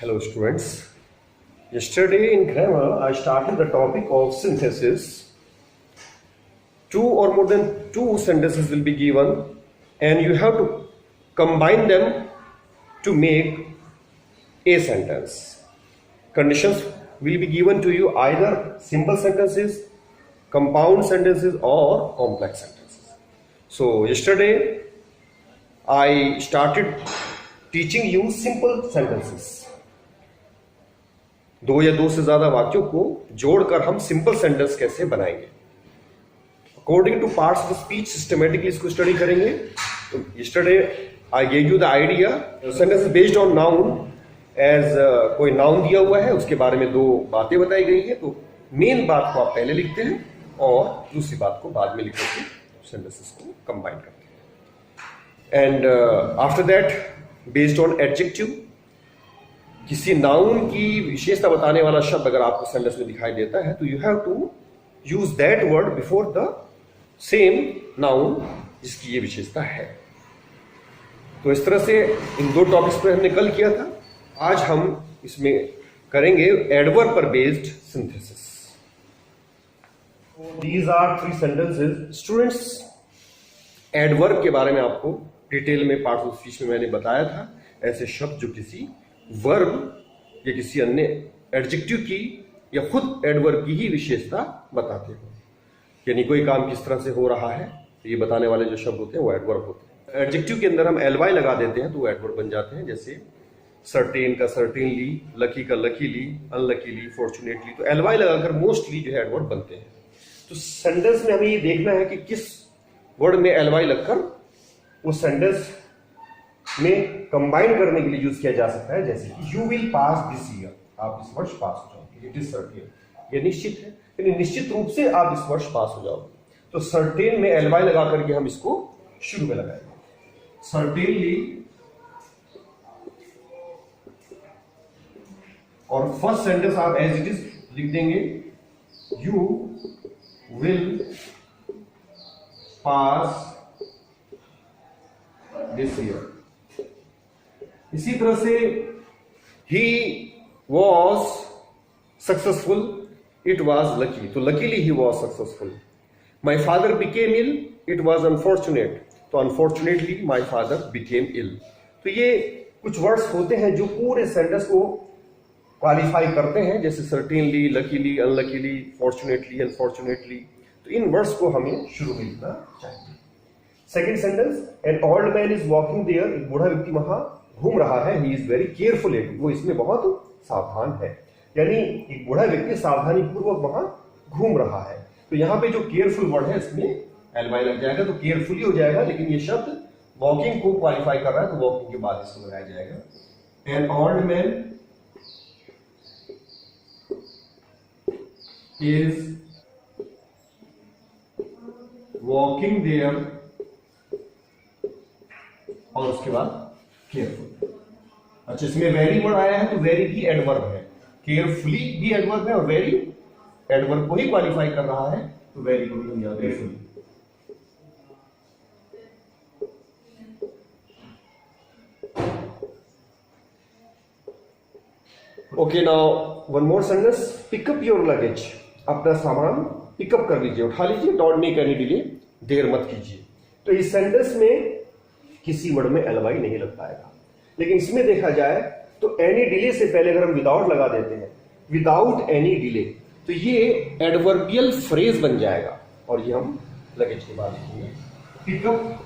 Hello students. Yesterday in grammar I started the topic of synthesis. Two or more than two sentences will be given and you have to combine them to make a sentence. Conditions will be given to you either simple sentences, compound sentences or complex sentences. So yesterday I started teaching you simple sentences. दो या दो से ज्यादा वाक्यों को जोड़कर हम simple sentence कैसे बनाएंगे according to parts of speech systematically इसको स्टडी करेंगे. तो yesterday I gave you the idea sentence is based on noun as कोई नाउन दिया हुआ है उसके बारे में दो बातें बताई गई है. तो मेन बात को आप पहले लिखते हैं और दूसरी बात को बाद में लिख करके सेंटेंसेस को कंबाइन करते हैं. And after that based on adjective किसी नाउन की विशेषता बताने वाला शब्द अगर आपको सेंटेंस में दिखाई देता है तो you have to use that word before the same noun जिसकी ये विशेषता है. तो इस तरह से इन दो टॉपिक्स पर हमने कल किया था. आज हम इसमें करेंगे एडवर्ब पर based synthesis. These are three sentences. Students, adverb के बारे में आपको डिटेल में पार्ट ऑफ स्पीच में मैंने बताया था. ऐसे शब्द जो किसी वर्ब या किसी अन्य एडजेक्टिव की या खुद एडवर्ब की ही विशेषता बताते हो. यानी कोई काम किस तरह से हो रहा है तो ये बताने वाले जो शब्द होते हैं वो एडवर्ब होते हैं. एडजेक्टिव के अंदर हम एलवाई लगा देते हैं तो वो एडवर्ब बन जाते हैं. जैसे सर्टेन का सर्टेनली, लकी का लकीली, अनलकीली, फॉर्चुनेटली. तो एलवाई लगाकर मोस्टली जो है एडवर्ब बनते हैं. तो सेंटेंस में हमें ये देखना है कि किस वर्ड में एलवाई लगकर वो सेंटेंस में कंबाइन करने के लिए यूज किया जा सकता है. जैसे कि you will pass this year, आप इस वर्ष पास हो जाओगे. इट इज सर्टेन, ये निश्चित है, यानी निश्चित रूप से आप इस वर्ष पास हो जाओगे. तो सर्टेन में एलवाई लगा करके हम इसको शुरू में लगाएंगे. सर्टेनली और फर्स्ट सेंटेंस आप एज इट इज लिख देंगे. You will pass this year. इसी तरह से he was successful, it was lucky. तो luckily he was successful. My father became ill, it was unfortunate. तो unfortunately my father became ill. तो ये कुछ वर्ड्स होते हैं जो पूरे सेंटेंस को क्वालिफाई करते हैं. जैसे certainly, luckily, unluckily, fortunately, unfortunately. तो इन वर्ड्स को हमें शुरू में लिखना चाहिए. Second sentence, an old man is walking there. एक बूढ़ा व्यक्ति वहां घूम रहा है. He is very careful. वो इसमें बहुत सावधान है. यानी एक बूढ़ा व्यक्ति सावधानी पूर्वक वहां घूम रहा है. तो यहां पे जो केयरफुल वर्ड है इसमें एलवाई लग जाएगा तो केयरफुली हो जाएगा. लेकिन ये शब्द वॉकिंग को क्वालिफाई कर रहा है तो वॉकिंग के बाद इसको लगाया जाएगा. An old man is walking there और उसके बाद केयरफुल. अच्छा, इसमें वेरी वर्ड आया है तो वेरी भी एडवर्ब है. केयरफुली भी एडवर्ब है और वेरी एडवर्ब को ही क्वालिफाई कर रहा है. तो वेरी को भी हम याद carefully. Okay, now one more sentence. Pickup your luggage. अपना सामान पिकअप कर लीजिए, उठा लीजिए. डोंट मेक एनी डिले, देर मत कीजिए. तो इस सेंटेंस में किसी वर्ड में एलवाई नहीं लग पाएगा. लेकिन इसमें देखा जाए तो एनी डिले से पहले अगर हम विदाउट लगा देते हैं, विदाउट एनी डिले, तो ये एडवर्बियल फ्रेज बन जाएगा. और ये हम लगेज के बाद लिखेंगे. Pickup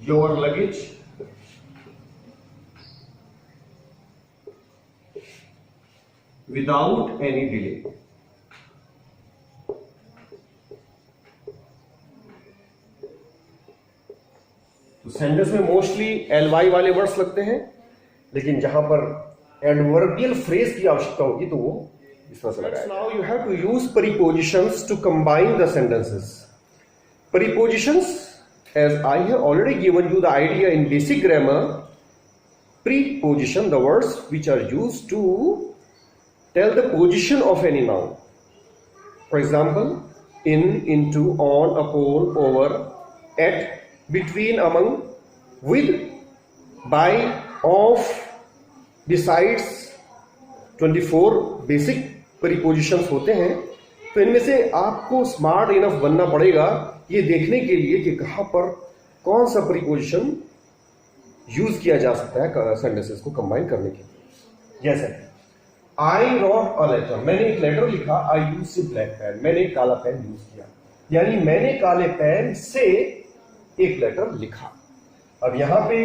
your luggage without any delay. तो सेंटेंस में मोस्टली एलवाई वाले वर्ड्स लगते हैं. लेकिन जहां पर एडवर्बियल फ्रेज की आवश्यकता होगी तो वो इस तरह से लगाएगा. Now you have to use prepositions to combine the sentences. Prepositions, as I have already given you the idea in basic grammar, preposition the words which are used to tell the position of any noun. For example, in, into, on, upon, over, at, between, among, with, by, of besides 24 basic prepositions होते हैं। तो इनमें से आपको smart enough बनना पड़ेगा ये देखने के लिए कि कहां पर कौन सा प्रीपोजिशन यूज किया जा सकता है सेंटेंसेस को कंबाइन करने के लिए। जैसे आई रॉट अ लेटर, मैंने एक लेटर लिखा। आई यूज ए ब्लैक पेन, मैंने एक काला पेन यूज किया, यानी मैंने काले पेन से एक लेटर लिखा। अब यहां पे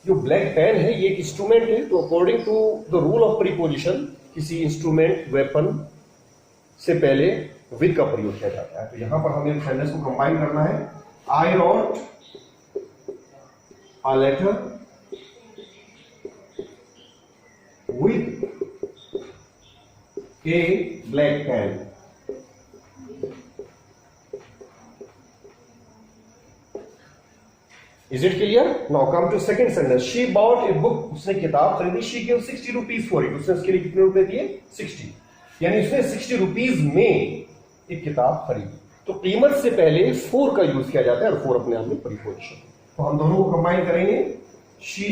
जो ब्लैक पेन है ये एक इंस्ट्रूमेंट है, तो according to the rule of preposition किसी इंस्ट्रूमेंट वेपन से पहले विद का प्रयोग किया जाता है। तो यहां पर हमें सेंटेंस को कंबाइन करना है। I wrote a letter with a black pen. Is it clear? Now come to second sentence. She bought a book. उसने किताब खरीदी। She gave 60 rupees for it. उसने उसके लिए कितने रुपए दिए? 60। यानी उसने 60 रुपीज में एक किताब खरीदी। तो कीमत से पहले for का यूज किया जाता है और for अपने आप में प्रीपोजिशन। तो हम दोनों को कंबाइन करेंगे। She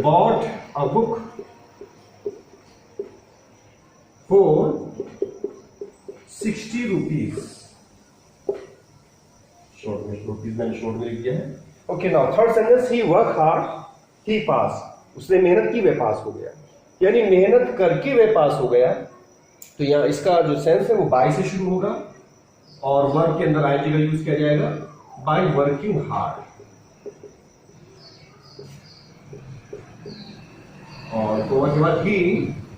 bought a book for 60 rupees. Short में रुपीज मैंने शॉर्ट में लिख दिया है। ओके, नाउ थर्ड सेंटेंस, ही वर्क हार्ड ही पास। उसने मेहनत की वह पास हो गया, यानी मेहनत करके वह पास हो गया। तो यहाँ इसका जो सेंस है वो बाय से शुरू होगा और वर्क के अंदर आईएनजी का यूज किया जाएगा, बाय वर्किंग हार्ड। और तो के बाद ही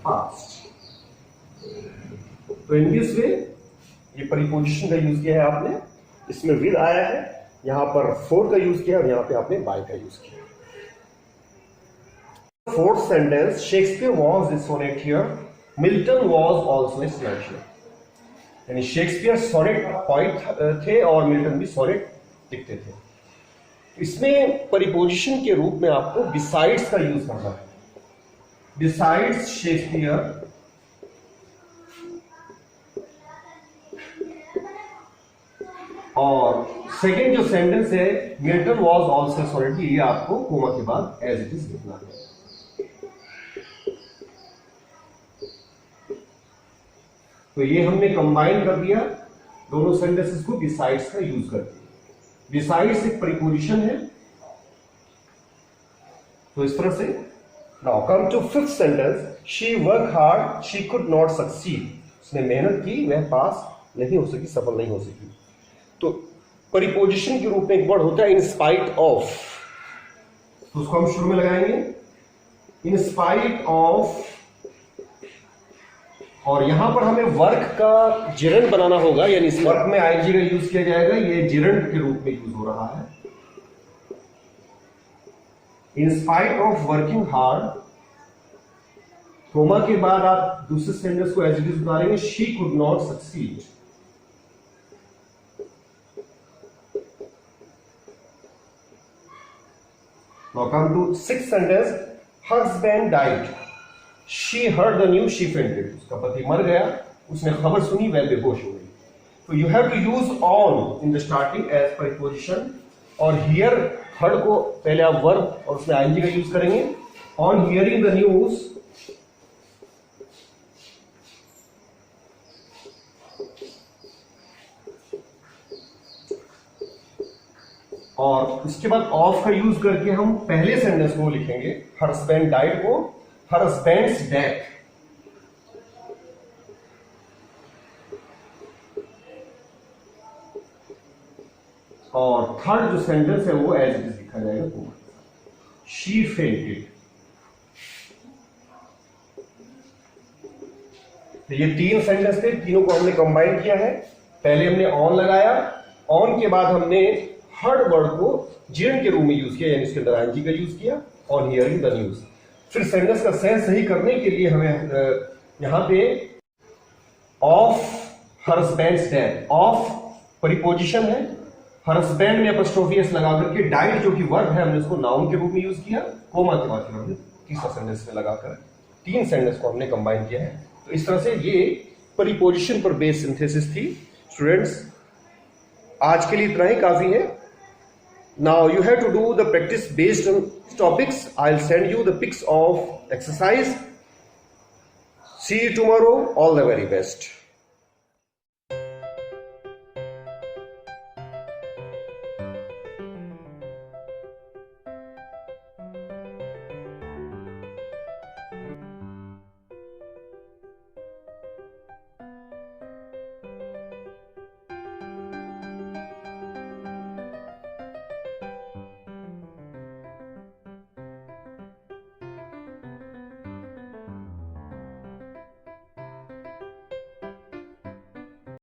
पास। तो इन दिस वे ये प्रीपोजिशन का यूज किया है आपने, इसमें विद आया है, यहां पर फोर का यूज किया और यहां पे आपने बाय का यूज किया। Fourth sentence, Shakespeare was a सोनेटियर, Milton was also a सोनेटियर। यानी शेक्सपियर सोनेट पोएट थे और मिल्टन भी सोनेट लिखते थे। इसमें प्रीपोजिशन के रूप में आपको बिसाइड्स का यूज करना है। बिसाइड्स शेक्सपियर और सेकेंड जो सेंटेंस है मिल्टन वॉज ऑल्सो सोनेट, ये आपको कोमा के बाद एज इट इज लिखना है। तो ये हमने कंबाइन कर दिया दोनों सेंटेंसेस को बिसाइड्स का यूज करके। बिसाइड्स एक प्रीपोजिशन है, तो इस तरह से। Now come to fifth sentence, she work hard she could not succeed. उसने मेहनत की वह पास नहीं हो सकी, सफल नहीं हो सकी। तो प्रीपोजिशन के रूप में एक वर्ड होता है इन स्पाइट ऑफ, तो उसको हम शुरू में लगाएंगे इन स्पाइट ऑफ। और यहां पर हमें वर्क का जिरंड बनाना होगा, यानी इस वर्क में आईएनजी का यूज किया जाएगा, ये जिरंड के रूप में यूज हो रहा है। In spite of working hard, comma के बाद आप दूसरे सेंटेंस को एज इट इज उतारेंगे, she could not succeed. Now come to sixth sentence, her husband died. She heard the news, she fainted. उसका पति मर गया, उसने खबर सुनी, वह बेहोश हो गई। तो you have to use on in the starting as preposition, और here heard को पहले आप verb और उसमें ing का यूज करेंगे। On hearing the news, और इसके बाद ऑफ का यूज करके हम पहले सेंटेंस को लिखेंगे, हर हस्बैंड डाइड को हर हस्बैंड्स डेथ। और थर्ड जो सेंटेंस है वो एज इट इज लिखा जाएगा, शी फेंटेड। तो ये तीन सेंटेंस थे, तीनों को हमने कंबाइन किया है। पहले हमने ऑन लगाया, ऑन के बाद हमने हर्ड वर्ड को जिरंड के रूप में यूज किया, यानी इसके अंदर आईएनजी का यूज किया, ऑन हियरिंग द न्यूज। फिर सेंटेंस का सेंस सही करने के लिए हमें यहां पे of her husband's death, of preposition है, हर हस्बैंड में एपोस्ट्रोफी एस लगा करके, डाइड जो कि वर्ब है हमने उसको नाउन के रूप में यूज किया, कोमा के बाद हमने तीसरा सेंटेंस में लगाकर तीन सेंटेंस को हमने कंबाइन किया है। तो इस तरह से ये प्रीपोजिशन पर बेस्ड सिंथेसिस थी। स्टूडेंट्स, आज के लिए इतना ही काफी है। Now you have to do the practice based on topics. I'll send you the pics of exercise. See you tomorrow. All the very best.